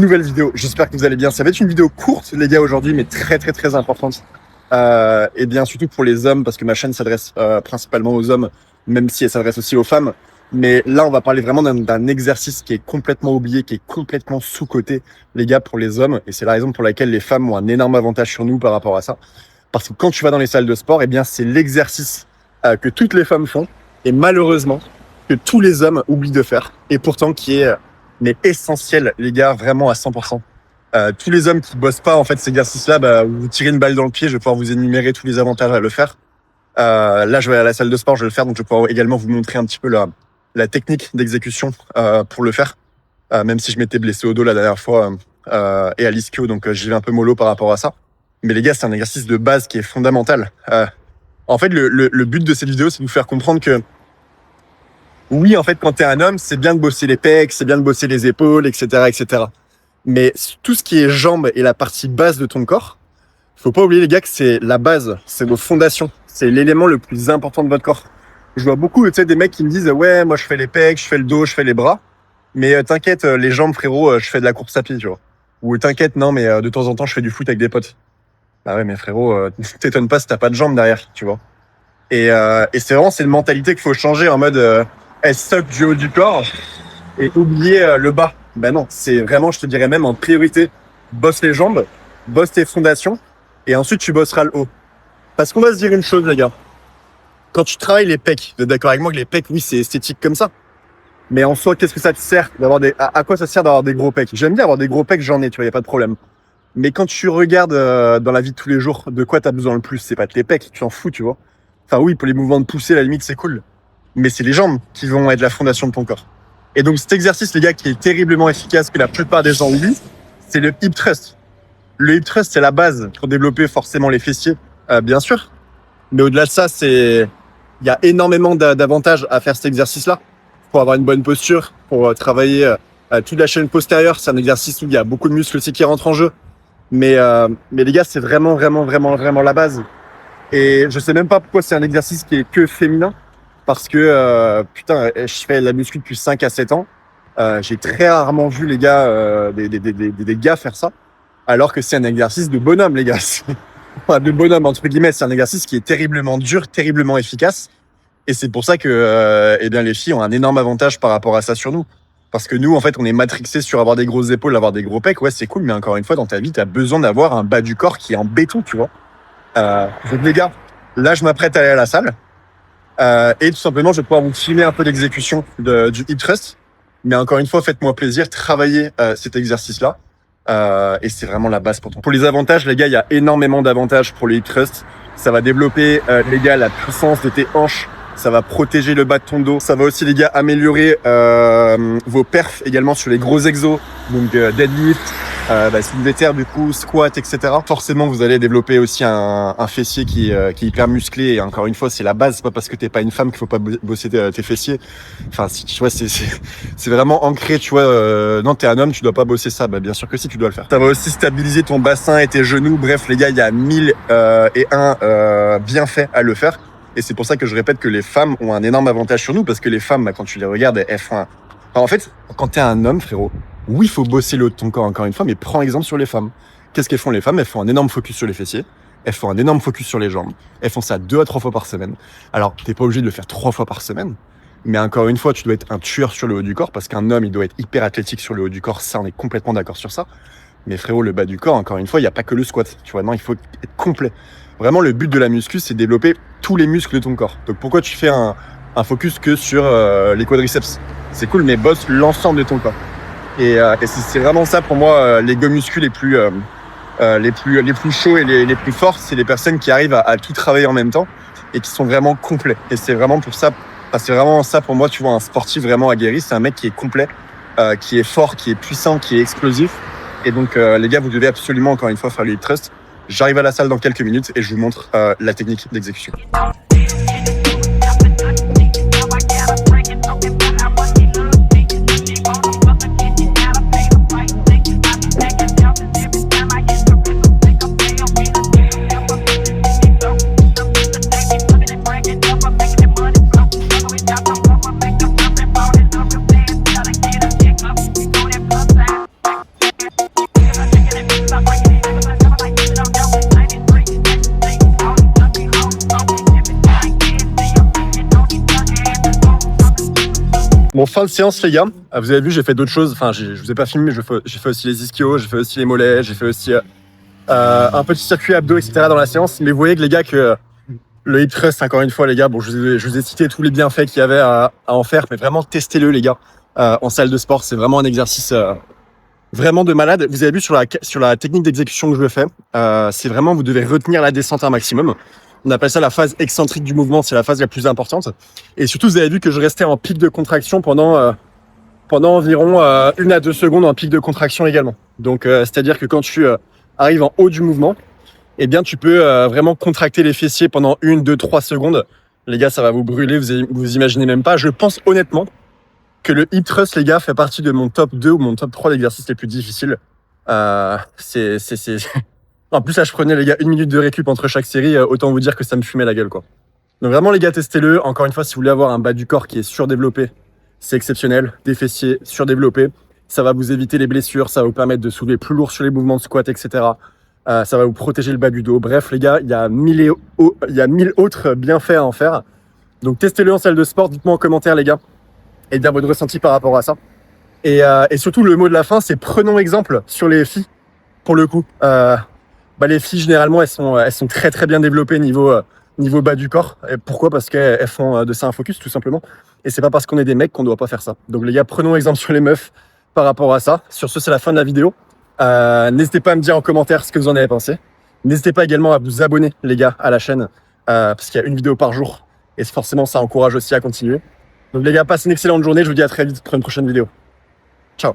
Nouvelle vidéo, j'espère que vous allez bien. Ça va être une vidéo courte les gars aujourd'hui, mais très importante. Et bien surtout pour les hommes, parce que ma chaîne s'adresse principalement aux hommes, même si elle s'adresse aussi aux femmes. Mais là on va parler vraiment d'un exercice qui est complètement oublié, qui est complètement sous-coté les gars pour les hommes. Et c'est la raison pour laquelle les femmes ont un énorme avantage sur nous par rapport à ça. Parce que quand tu vas dans les salles de sport, eh bien c'est l'exercice que toutes les femmes font, et malheureusement que tous les hommes oublient de faire, et pourtant qui est mais essentiel, les gars, vraiment à 100%. Tous les hommes qui bossent pas en fait cet exercice-là, vous tirez une balle dans le pied. Je vais pouvoir vous énumérer tous les avantages à le faire. Là, je vais à la salle de sport, je vais le faire, donc je vais pouvoir également vous montrer un petit peu la technique d'exécution pour le faire. Même si je m'étais blessé au dos la dernière fois et à l'ischio, donc j'y vais un peu mollo par rapport à ça. Mais les gars, c'est un exercice de base qui est fondamental. En fait, le but de cette vidéo, c'est de vous faire comprendre que oui, en fait, quand t'es un homme, c'est bien de bosser les pecs, c'est bien de bosser les épaules, etc. Mais tout ce qui est jambes et la partie basse de ton corps, faut pas oublier les gars que c'est la base, c'est vos fondations, c'est l'élément le plus important de votre corps. Je vois beaucoup, tu sais, des mecs qui me disent ouais, moi je fais les pecs, je fais le dos, je fais les bras, mais t'inquiète, les jambes frérot, je fais de la course à pied, tu vois. Ou t'inquiète, non, mais de temps en temps je fais du foot avec des potes. Bah ouais, mais frérot, t'étonnes pas si t'as pas de jambes derrière, tu vois. Et c'est vraiment une mentalité qu'il faut changer en mode elle stock du haut du corps et oublier le bas. Ben non, c'est vraiment, je te dirais même en priorité, bosse les jambes, bosse tes fondations et ensuite tu bosseras le haut. Parce qu'on va se dire une chose les gars, quand tu travailles les pecs, vous êtes d'accord avec moi que les pecs, oui, c'est esthétique comme ça. Mais en soi, qu'est-ce que ça te sert d'avoir à quoi ça sert d'avoir des gros pecs? J'aime bien avoir des gros pecs, j'en ai, tu vois, y a pas de problème. Mais quand tu regardes dans la vie de tous les jours, de quoi t'as besoin le plus? C'est pas de tes pecs, tu t'en fous, tu vois. Enfin oui, pour les mouvements de poussée, à la limite, c'est cool. Mais c'est les jambes qui vont être la fondation de ton corps. Et donc cet exercice, les gars, qui est terriblement efficace, que la plupart des gens oublient, c'est le hip thrust. Le hip thrust, c'est la base pour développer forcément les fessiers, bien sûr. Mais au-delà de ça, il y a énormément d'avantages à faire cet exercice-là. Pour avoir une bonne posture, pour travailler toute la chaîne postérieure. C'est un exercice où il y a beaucoup de muscles aussi qui rentrent en jeu. Mais les gars, c'est vraiment la base. Et je sais même pas pourquoi c'est un exercice qui est que féminin. Parce que, putain, je fais la muscu depuis 5 à 7 ans. J'ai très rarement vu les gars, des gars faire ça. Alors que c'est un exercice de bonhomme, les gars. Enfin, de bonhomme, entre guillemets. C'est un exercice qui est terriblement dur, terriblement efficace. Et c'est pour ça que, eh bien, les filles ont un énorme avantage par rapport à ça sur nous. Parce que nous, en fait, on est matrixés sur avoir des grosses épaules, avoir des gros pecs. Ouais, c'est cool. Mais encore une fois, dans ta vie, t'as besoin d'avoir un bas du corps qui est en béton, tu vois. Donc, les gars, là, je m'apprête à aller à la salle. Et tout simplement, je vais pouvoir vous filmer un peu l'exécution du hip thrust. Mais encore une fois, faites-moi plaisir, travaillez cet exercice-là. Et c'est vraiment la base pour toi. Pour les avantages, les gars, il y a énormément d'avantages pour le hip thrust. Ça va développer, les gars, la puissance de tes hanches. Ça va protéger le bas de ton dos. Ça va aussi, les gars, améliorer vos perfs également sur les gros exos. Donc deadlift, soulevé du coup, squat, etc. Forcément, vous allez développer aussi un fessier qui est hyper musclé. Et encore une fois, c'est la base. C'est pas parce que t'es pas une femme qu'il faut pas bosser tes fessiers. Enfin, si tu vois, c'est vraiment ancré. Tu vois, non, t'es un homme, tu dois pas bosser ça. Bah, bien sûr que si, tu dois le faire. Ça va aussi stabiliser ton bassin et tes genoux. Bref, les gars, il y a 1001 bienfaits à le faire. Et c'est pour ça que je répète que les femmes ont un énorme avantage sur nous, parce que les femmes, quand tu les regardes, elles font Enfin, en fait, quand t'es un homme, frérot, oui, il faut bosser le haut de ton corps encore une fois, mais prends exemple sur les femmes. Qu'est-ce qu'elles font les femmes? Elles font un énorme focus sur les fessiers, elles font un énorme focus sur les jambes, elles font ça 2 à 3 fois par semaine. Alors, t'es pas obligé de le faire 3 fois par semaine, mais encore une fois, tu dois être un tueur sur le haut du corps, parce qu'un homme, il doit être hyper athlétique sur le haut du corps, ça, on est complètement d'accord sur ça. Mais frérot, le bas du corps, encore une fois, il n'y a pas que le squat, tu vois, non, il faut être complet. Vraiment, le but de la muscu, c'est de développer tous les muscles de ton corps. Donc, pourquoi tu fais un focus que sur les quadriceps? C'est cool, mais bosse l'ensemble de ton corps. Et c'est vraiment ça, pour moi, les gars muscu les plus chauds et les plus forts, c'est les personnes qui arrivent à tout travailler en même temps et qui sont vraiment complets. Et c'est vraiment pour ça, c'est vraiment ça pour moi, tu vois, un sportif vraiment aguerri, c'est un mec qui est complet, qui est fort, qui est puissant, qui est explosif. Et donc, les gars, vous devez absolument, encore une fois, faire le hip thrust. J'arrive à la salle dans quelques minutes et je vous montre la technique d'exécution. Bon, fin de séance, les gars. Vous avez vu, j'ai fait d'autres choses. Enfin, je vous ai pas filmé, mais j'ai fait aussi les ischios, j'ai fait aussi les mollets, j'ai fait aussi un petit circuit abdos, etc. dans la séance. Mais vous voyez que les gars, que le hip thrust, encore une fois, les gars, bon, je vous ai cité tous les bienfaits qu'il y avait à en faire, mais vraiment, testez-le, les gars, en salle de sport. C'est vraiment un exercice vraiment de malade. Vous avez vu sur la technique d'exécution que je fais, c'est vraiment, vous devez retenir la descente un maximum. On appelle ça la phase excentrique du mouvement, c'est la phase la plus importante. Et surtout, vous avez vu que je restais en pic de contraction pendant environ 1 à 2 secondes en pic de contraction également. Donc, c'est-à-dire que quand tu arrives en haut du mouvement, eh bien, tu peux vraiment contracter les fessiers pendant 1, 2, 3 secondes. Les gars, ça va vous brûler, vous imaginez même pas. Je pense honnêtement que le hip thrust, les gars, fait partie de mon top 2 ou mon top 3 d'exercices les plus difficiles. En plus, là, je prenais, les gars, 1 minute de récup entre chaque série. Autant vous dire que ça me fumait la gueule, quoi. Donc vraiment, les gars, testez-le. Encore une fois, si vous voulez avoir un bas du corps qui est surdéveloppé, c'est exceptionnel. Des fessiers surdéveloppés, ça va vous éviter les blessures, ça va vous permettre de soulever plus lourd sur les mouvements de squat, etc. Ça va vous protéger le bas du dos. Bref, les gars, il y a 1000 autres bienfaits à en faire. Donc, testez-le en salle de sport. Dites-moi en commentaire, les gars, et bien votre ressenti par rapport à ça. Et surtout, le mot de la fin, c'est prenons exemple sur les filles, pour le coup. Les filles, généralement, elles sont très, très bien développées niveau bas du corps. Et pourquoi ? Parce qu'elles font de ça un focus, tout simplement. Et c'est pas parce qu'on est des mecs qu'on doit pas faire ça. Donc, les gars, prenons exemple sur les meufs par rapport à ça. Sur ce, c'est la fin de la vidéo. N'hésitez pas à me dire en commentaire ce que vous en avez pensé. N'hésitez pas également à vous abonner, les gars, à la chaîne, parce qu'il y a 1 vidéo par jour. Et forcément, ça encourage aussi à continuer. Donc, les gars, passez une excellente journée. Je vous dis à très vite pour une prochaine vidéo. Ciao.